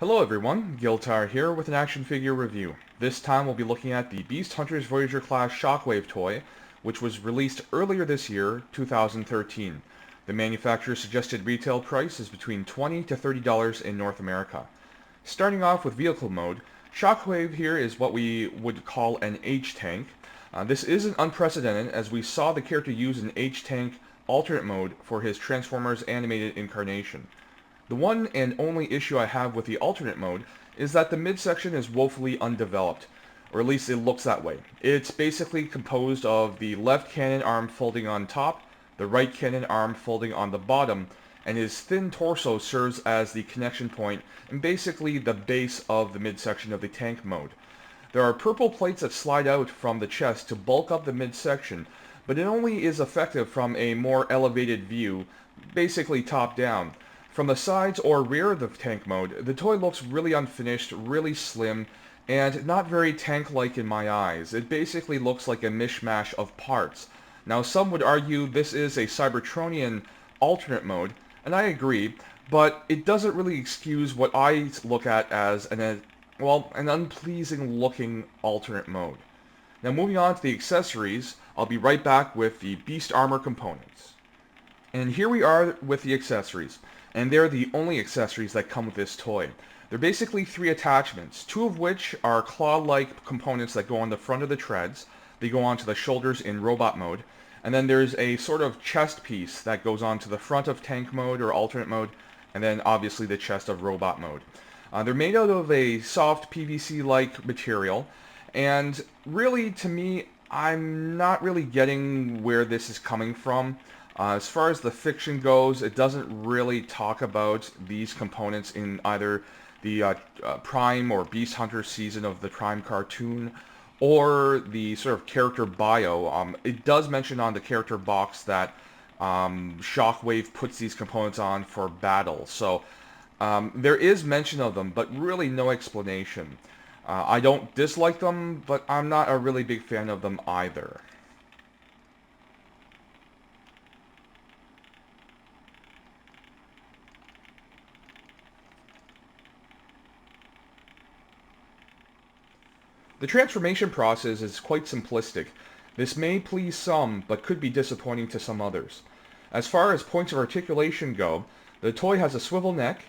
Hello everyone, Giltar here with an action figure review. This time we'll be looking at the Beast Hunters Voyager class Shockwave toy, which was released earlier this year, 2013. The manufacturer's suggested retail price is between $20 to $30 in North America. Starting off with vehicle mode, Shockwave here is what we would call an H-Tank. This isn't unprecedented as we saw the character use an H-Tank alternate mode for his Transformers animated incarnation. The one and only issue I have with the alternate mode is that the midsection is woefully undeveloped, or at least it looks that way. It's basically composed of the left cannon arm folding on top, the right cannon arm folding on the bottom, and his thin torso serves as the connection point and basically the base of the midsection of the tank mode. There are purple plates that slide out from the chest to bulk up the midsection, but it only is effective from a more elevated view, basically top down. From the sides or rear of the tank mode, the toy looks really unfinished, really slim, and not very tank-like in my eyes. It basically looks like a mishmash of parts. Now some would argue this is a Cybertronian alternate mode, and I agree, but it doesn't really excuse what I look at as an unpleasing looking alternate mode. Now moving on to the accessories, I'll be right back with the Beast Armor components. And here we are with the accessories. And they're the only accessories that come with this toy. They're basically three attachments, two of which are claw-like components that go on the front of the treads. They go onto the shoulders in robot mode. And then there's a sort of chest piece that goes onto the front of tank mode or alternate mode, and then obviously the chest of robot mode. They're made out of a soft PVC-like material, and really, to me, I'm not really getting where this is coming from. As far as the fiction goes, it doesn't really talk about these components in either the Prime or Beast Hunter season of the Prime cartoon or the sort of character bio. It does mention on the character box that Shockwave puts these components on for battle. So there is mention of them, but really no explanation. I don't dislike them, but I'm not a really big fan of them either. The transformation process is quite simplistic. This may please some, but could be disappointing to some others. As far as points of articulation go, the toy has a swivel neck,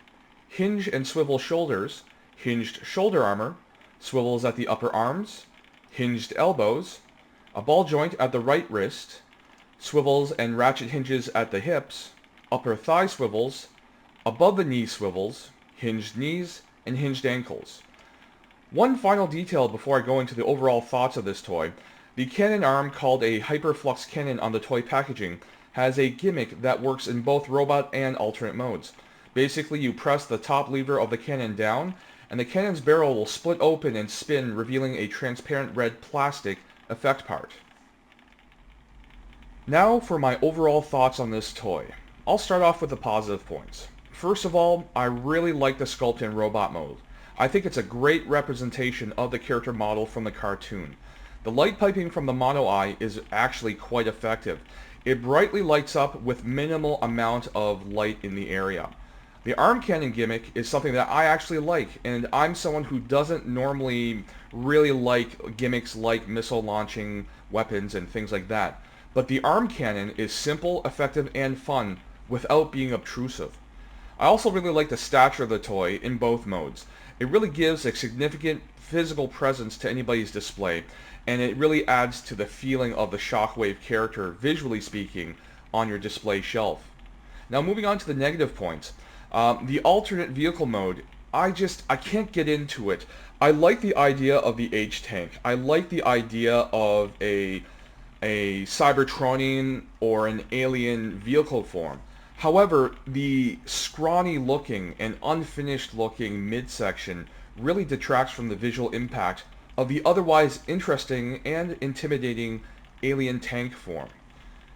hinge and swivel shoulders, hinged shoulder armor, swivels at the upper arms, hinged elbows, a ball joint at the right wrist, swivels and ratchet hinges at the hips, upper thigh swivels, above the knee swivels, hinged knees, and hinged ankles. One final detail before I go into the overall thoughts of this toy. The cannon arm, called a hyperflux cannon on the toy packaging, has a gimmick that works in both robot and alternate modes. Basically, you press the top lever of the cannon down, and the cannon's barrel will split open and spin, revealing a transparent red plastic effect part. Now for my overall thoughts on this toy. I'll start off with the positive points. First of all, I really like the sculpt in robot mode. I think it's a great representation of the character model from the cartoon. The light piping from the mono eye is actually quite effective. It brightly lights up with minimal amount of light in the area. The arm cannon gimmick is something that I actually like, and I'm someone who doesn't normally really like gimmicks like missile launching weapons and things like that. But the arm cannon is simple, effective, and fun without being obtrusive. I also really like the stature of the toy in both modes. It really gives a significant physical presence to anybody's display, and it really adds to the feeling of the Shockwave character, visually speaking, on your display shelf. Now moving on to the negative points. The alternate vehicle mode, I can't get into it. I like the idea of the H-Tank. I like the idea of a Cybertronian or an alien vehicle form. However, the scrawny looking and unfinished looking midsection really detracts from the visual impact of the otherwise interesting and intimidating alien tank form.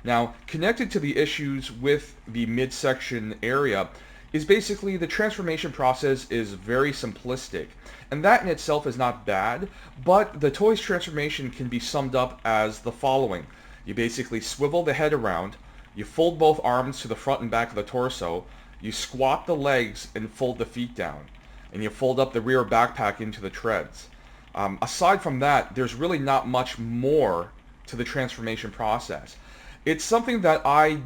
Now, connected to the issues with the midsection area is basically the transformation process is very simplistic, and that in itself is not bad, but the toy's transformation can be summed up as the following. You basically swivel the head around, you fold both arms to the front and back of the torso, you squat the legs and fold the feet down. and you fold up the rear backpack into the treads. Aside from that, there's really not much more to the transformation process. It's something that I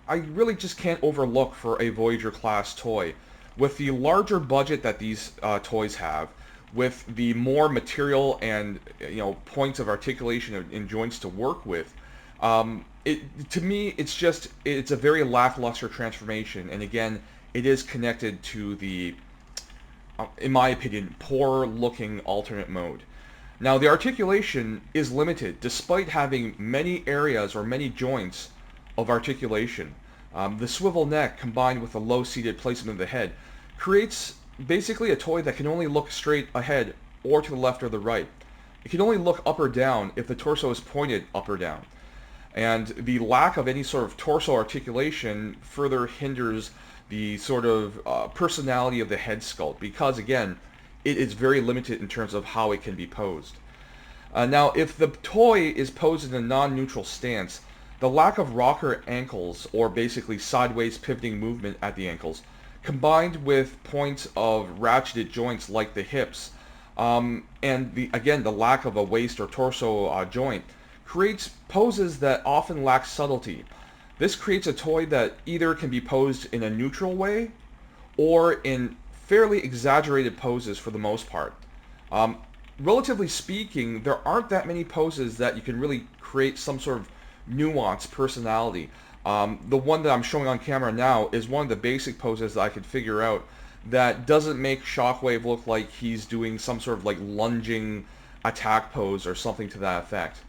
really just can't overlook for a Voyager class toy. With the larger budget that these toys have, with the more material and points of articulation and joints to work with, to me it's a very lackluster transformation. And again, it is connected to the, in my opinion, poor looking alternate mode. Now, the articulation is limited, despite having many areas or many joints of articulation. The swivel neck, combined with the low-seated placement of the head, creates basically a toy that can only look straight ahead or to the left or the right. It can only look up or down if the torso is pointed up or down. And the lack of any sort of torso articulation further hinders the sort of personality of the head sculpt, because again, it is very limited in terms of how it can be posed. Now, if the toy is posed in a non-neutral stance, the lack of rocker ankles, or basically sideways pivoting movement at the ankles, combined with points of ratcheted joints like the hips, and the lack of a waist or torso joint, creates poses that often lack subtlety. This creates a toy that either can be posed in a neutral way or in fairly exaggerated poses for the most part. Relatively speaking, there aren't that many poses that you can really create some sort of nuanced personality. The one that I'm showing on camera now is one of the basic poses that I could figure out that doesn't make Shockwave look like he's doing some sort of like lunging attack pose or something to that effect.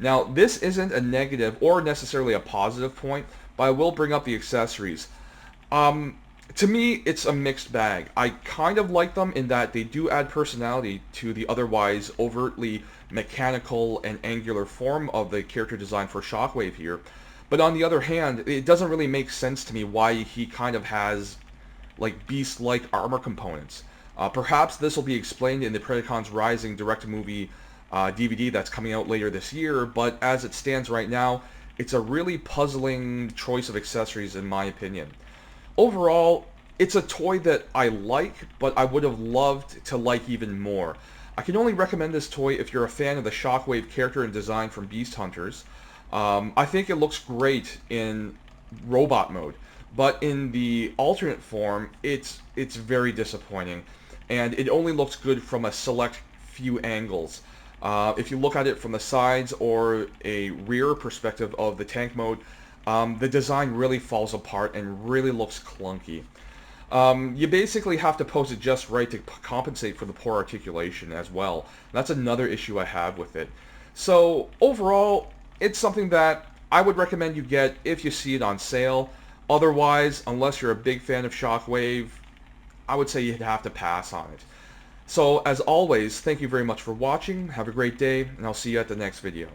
Now, this isn't a negative or necessarily a positive point, but I will bring up the accessories. To me, it's a mixed bag. I kind of like them in that they do add personality to the otherwise overtly mechanical and angular form of the character design for Shockwave here. But on the other hand, it doesn't really make sense to me why he kind of has like beast-like armor components. Perhaps this will be explained in the Predacons Rising direct-to-movie DVD that's coming out later this year, but as it stands right now, it's a really puzzling choice of accessories in my opinion. Overall, it's a toy that I like, but I would have loved to like even more. I can only recommend this toy if you're a fan of the Shockwave character and design from Beast Hunters. I think it looks great in robot mode, but in the alternate form, it's very disappointing, and it only looks good from a select few angles. If you look at it from the sides or a rear perspective of the tank mode, the design really falls apart and really looks clunky. You basically have to pose it just right to compensate for the poor articulation as well. That's another issue I have with it. So overall, it's something that I would recommend you get if you see it on sale. Otherwise, unless you're a big fan of Shockwave, I would say you'd have to pass on it. So as always, thank you very much for watching. Have a great day, and I'll see you at the next video.